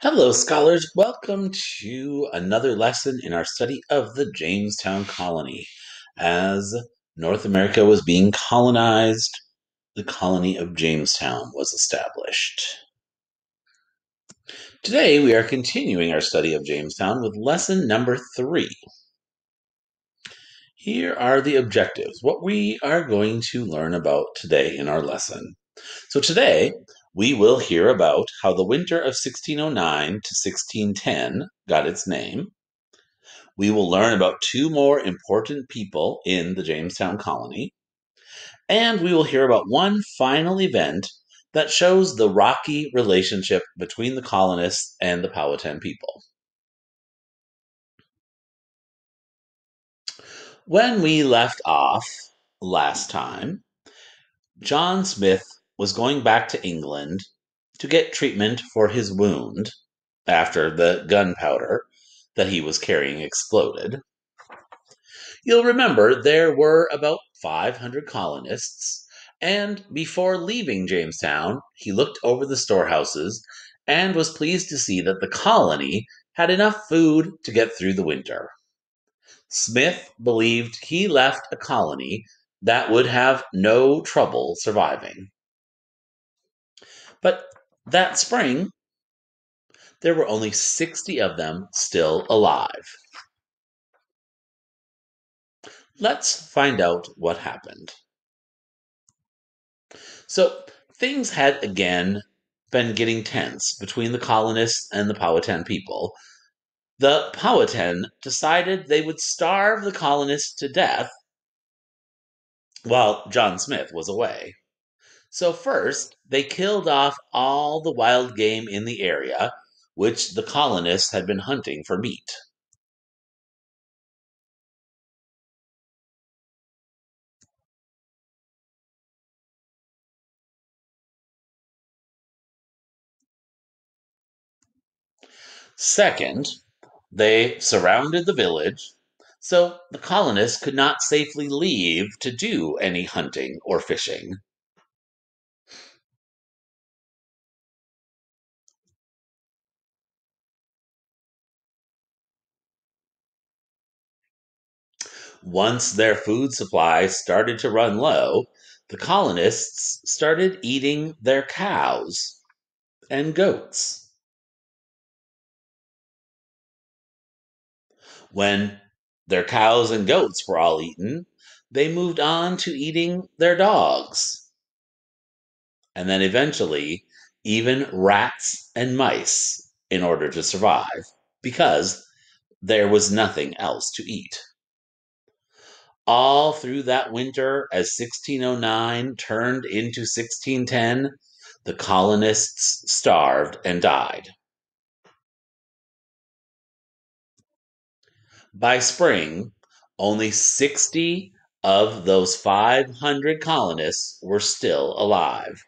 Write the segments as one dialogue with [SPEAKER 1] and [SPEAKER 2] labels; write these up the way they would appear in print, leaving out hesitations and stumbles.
[SPEAKER 1] Hello, scholars. Welcome to another lesson in our study of the Jamestown colony. As North America was being colonized, the colony of Jamestown was established. Today, we are continuing our study of Jamestown with lesson number 3. Here are the objectives, what we are going to learn about today in our lesson. So today, we will hear about how the winter of 1609 to 1610 got its name. We will learn about two more important people in the Jamestown colony, and we will hear about one final event that shows the rocky relationship between the colonists and the Powhatan people. When we left off last time, John Smith was going back to England to get treatment for his wound after the gunpowder that he was carrying exploded. You'll remember there were about 500 colonists, and before leaving Jamestown, he looked over the storehouses and was pleased to see that the colony had enough food to get through the winter. Smith believed he left a colony that would have no trouble surviving. But that spring, there were only 60 of them still alive. Let's find out what happened. So things had again been getting tense between the colonists and the Powhatan people. The Powhatan decided they would starve the colonists to death while John Smith was away. So first, they killed off all the wild game in the area, which the colonists had been hunting for meat. Second, they surrounded the village so the colonists could not safely leave to do any hunting or fishing. Once their food supply started to run low, the colonists started eating their cows and goats. When their cows and goats were all eaten, they moved on to eating their dogs, and then eventually even rats and mice in order to survive, because there was nothing else to eat. All through that winter, as 1609 turned into 1610, the colonists starved and died. By spring, only 60 of those 500 colonists were still alive.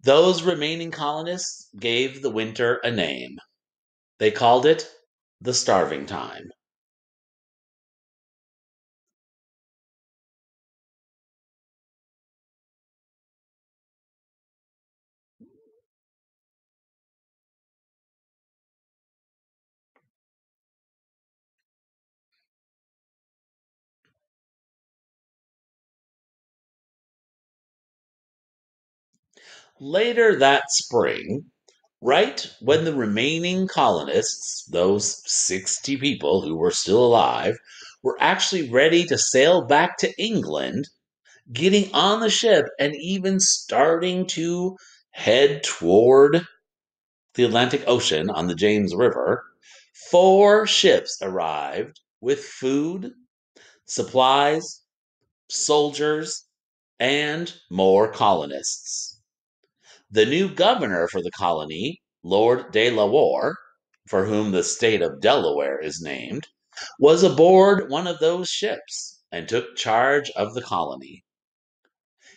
[SPEAKER 1] Those remaining colonists gave the winter a name. They called it the starving time. Later that spring, right when the remaining colonists, those 60 people who were still alive, were actually ready to sail back to England, getting on the ship and even starting to head toward the Atlantic Ocean on the James River, 4 ships arrived with food, supplies, soldiers, and more colonists. The new governor for the colony, Lord de la Warr, for whom the state of Delaware is named, was aboard one of those ships and took charge of the colony.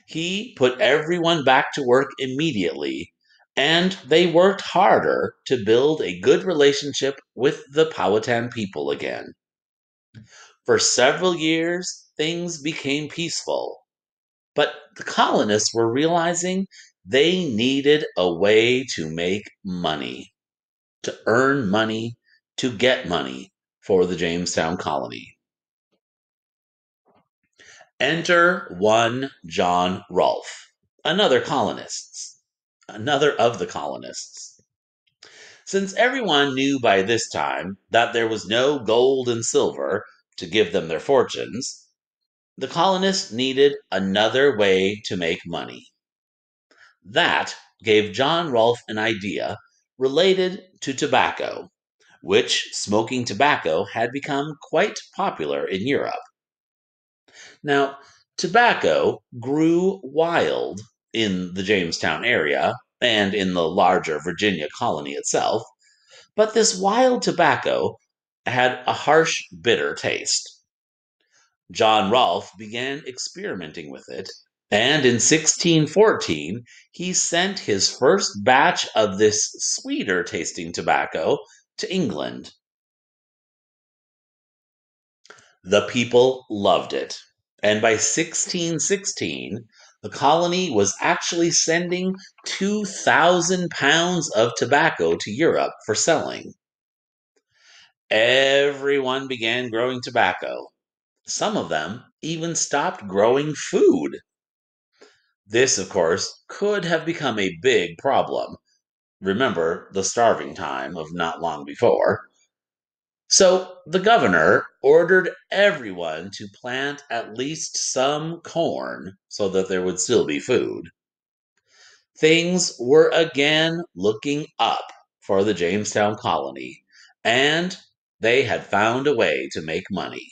[SPEAKER 1] He put everyone back to work immediately, and they worked harder to build a good relationship with the Powhatan people again. For several years, things became peaceful, but the colonists were realizing They needed a way to make money, to earn money, to get money for the Jamestown colony. Enter one John Rolfe, another of the colonists. Since everyone knew by this time that there was no gold and silver to give them their fortunes, the colonists needed another way to make money. That gave John Rolfe an idea related to tobacco, which smoking tobacco had become quite popular in Europe. Now, tobacco grew wild in the Jamestown area and in the larger Virginia colony itself, but this wild tobacco had a harsh, bitter taste. John Rolfe began experimenting with it, and in 1614 he sent his first batch of this sweeter tasting tobacco to England. The people loved it, and by 1616 the colony was actually sending 2,000 pounds of tobacco to Europe for selling. Everyone began growing tobacco. Some of them even stopped growing food. This, of course, could have become a big problem. Remember the starving time of not long before. So the governor ordered everyone to plant at least some corn so that there would still be food. Things were again looking up for the Jamestown colony, and they had found a way to make money.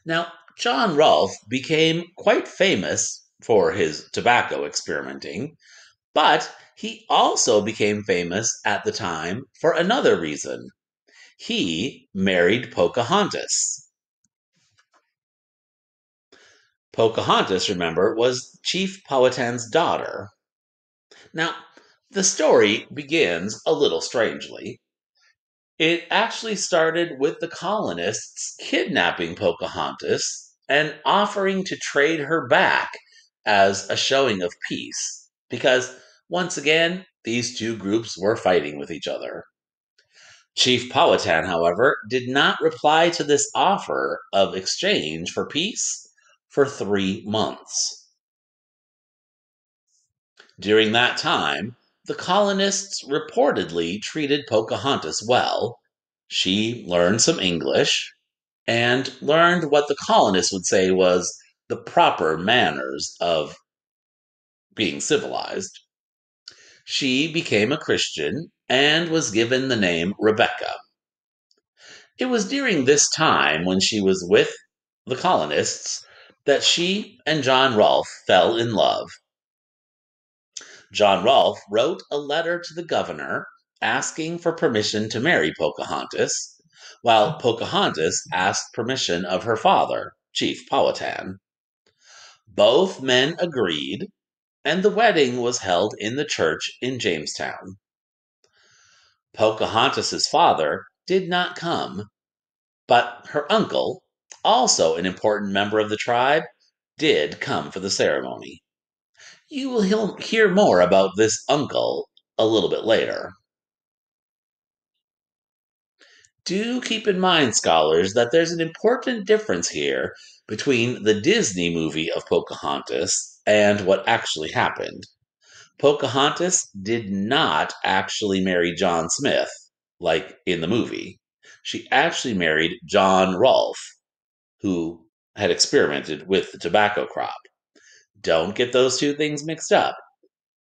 [SPEAKER 1] Now, John Rolfe became quite famous for his tobacco experimenting, but he also became famous at the time for another reason. He married Pocahontas. Pocahontas, remember, was Chief Powhatan's daughter. Now, the story begins a little strangely. It actually started with the colonists kidnapping Pocahontas and offering to trade her back as a showing of peace, because once again, these two groups were fighting with each other. Chief Powhatan, however, did not reply to this offer of exchange for peace for 3 months. During that time, the colonists reportedly treated Pocahontas well. She learned some English and learned what the colonists would say was the proper manners of being civilized. She became a Christian and was given the name Rebecca. It was during this time when she was with the colonists that she and John Rolfe fell in love. John Rolfe wrote a letter to the governor asking for permission to marry Pocahontas, while Pocahontas asked permission of her father, Chief Powhatan. Both men agreed, and the wedding was held in the church in Jamestown. Pocahontas's father did not come, but her uncle, also an important member of the tribe, did come for the ceremony. You will hear more about this uncle a little bit later. Do keep in mind, scholars, that there's an important difference here between the Disney movie of Pocahontas and what actually happened. Pocahontas did not actually marry John Smith, like in the movie. She actually married John Rolfe, who had experimented with the tobacco crop. Don't get those two things mixed up.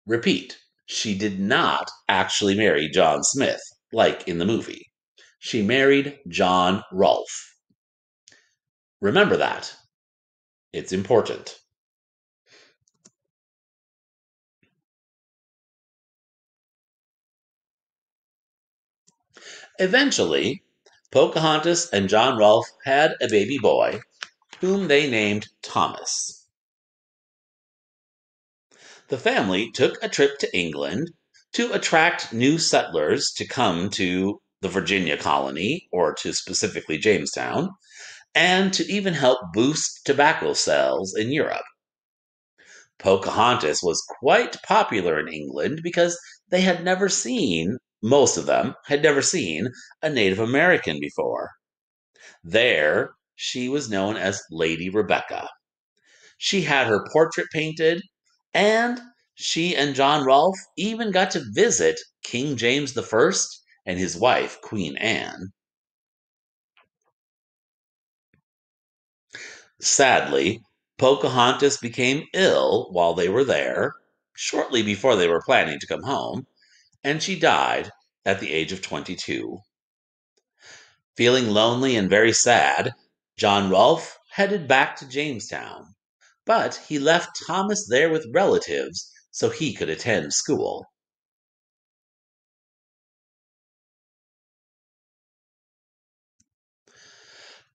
[SPEAKER 1] Repeat, she did not actually marry John Smith, like in the movie. She married John Rolfe. Remember that. It's important. Eventually, Pocahontas and John Rolfe had a baby boy, whom they named Thomas. The family took a trip to England to attract new settlers to come to the Virginia colony, or to specifically Jamestown, and to even help boost tobacco sales in Europe. Pocahontas was quite popular in England because most of them had never seen a Native American before. There, she was known as Lady Rebecca. She had her portrait painted, and she and John Rolfe even got to visit King James I and his wife, Queen Anne. Sadly, Pocahontas became ill while they were there, shortly before they were planning to come home, and she died at the age of 22. Feeling lonely and very sad, John Rolfe headed back to Jamestown, but he left Thomas there with relatives so he could attend school.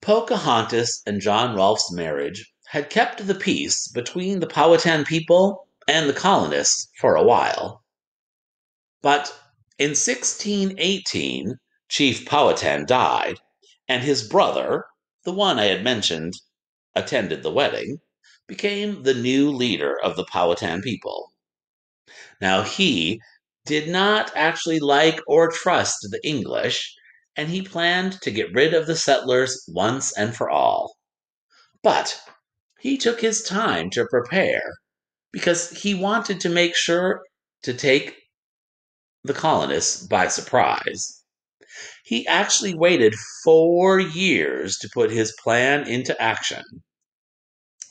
[SPEAKER 1] Pocahontas and John Rolfe's marriage had kept the peace between the Powhatan people and the colonists for a while. But in 1618, Chief Powhatan died, and his brother, the one I had mentioned attended the wedding, became the new leader of the Powhatan people. Now, he did not actually like or trust the English, and he planned to get rid of the settlers once and for all. But he took his time to prepare because he wanted to make sure to take the colonists by surprise. He actually waited 4 years to put his plan into action.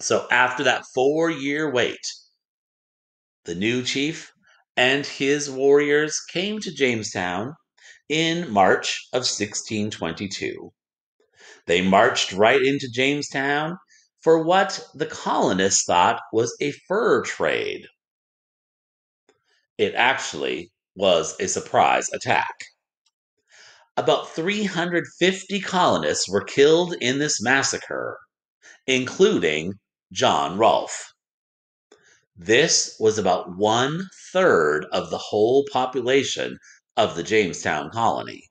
[SPEAKER 1] So, after that 4 year wait, the new chief and his warriors came to Jamestown in March of 1622. They marched right into Jamestown for what the colonists thought was a fur trade. It actually was a surprise attack. About 350 colonists were killed in this massacre, including John Rolfe. This was about 1/3 of the whole population of the Jamestown colony.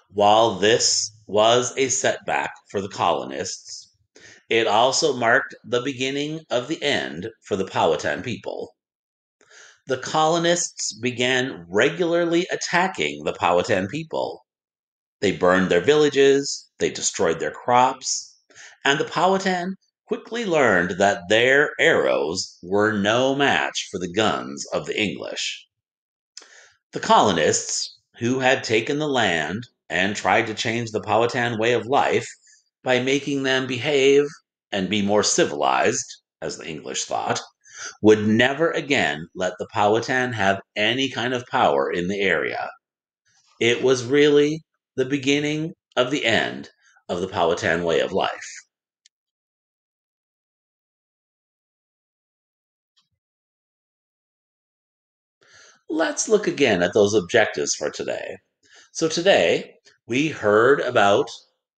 [SPEAKER 1] While this was a setback for the colonists, it also marked the beginning of the end for the Powhatan people. The colonists began regularly attacking the Powhatan people. They burned their villages, they destroyed their crops, and the Powhatan quickly learned that their arrows were no match for the guns of the English. The colonists, who had taken the land and tried to change the Powhatan way of life by making them behave and be more civilized, as the English thought, would never again let the Powhatan have any kind of power in the area. It was really the beginning of the end of the Powhatan way of life. Let's look again at those objectives for today. So, today we heard about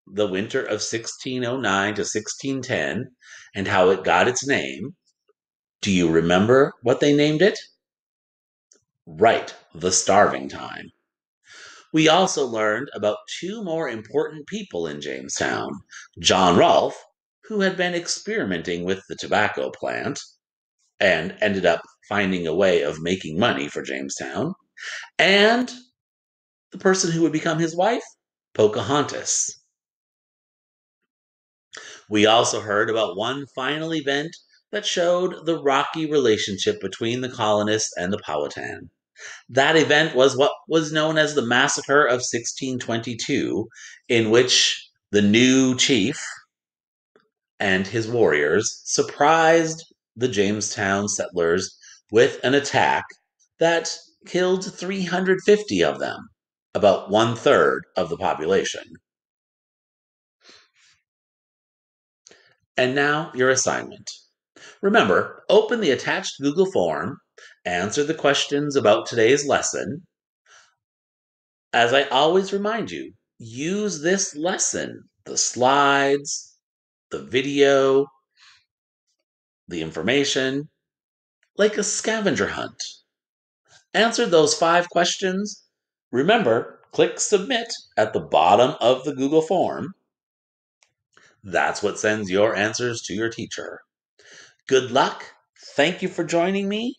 [SPEAKER 1] the winter of 1609 to 1610 and how it got its name. Do you remember what they named it? Right, the starving time. We also learned about two more important people in Jamestown: John Rolfe, who had been experimenting with the tobacco plant and ended up finding a way of making money for Jamestown, and the person who would become his wife, Pocahontas. We also heard about one final event that showed the rocky relationship between the colonists and the Powhatan. That event was what was known as the Massacre of 1622, in which the new chief and his warriors surprised the Jamestown settlers with an attack that killed 350 of them, about 1/3 of the population. And now your assignment. Remember, open the attached Google form, answer the questions about today's lesson. As I always remind you, use this lesson, the slides, the video, the information, like a scavenger hunt. Answer those 5 questions. Remember, click submit at the bottom of the Google form. That's what sends your answers to your teacher. Good luck. Thank you for joining me,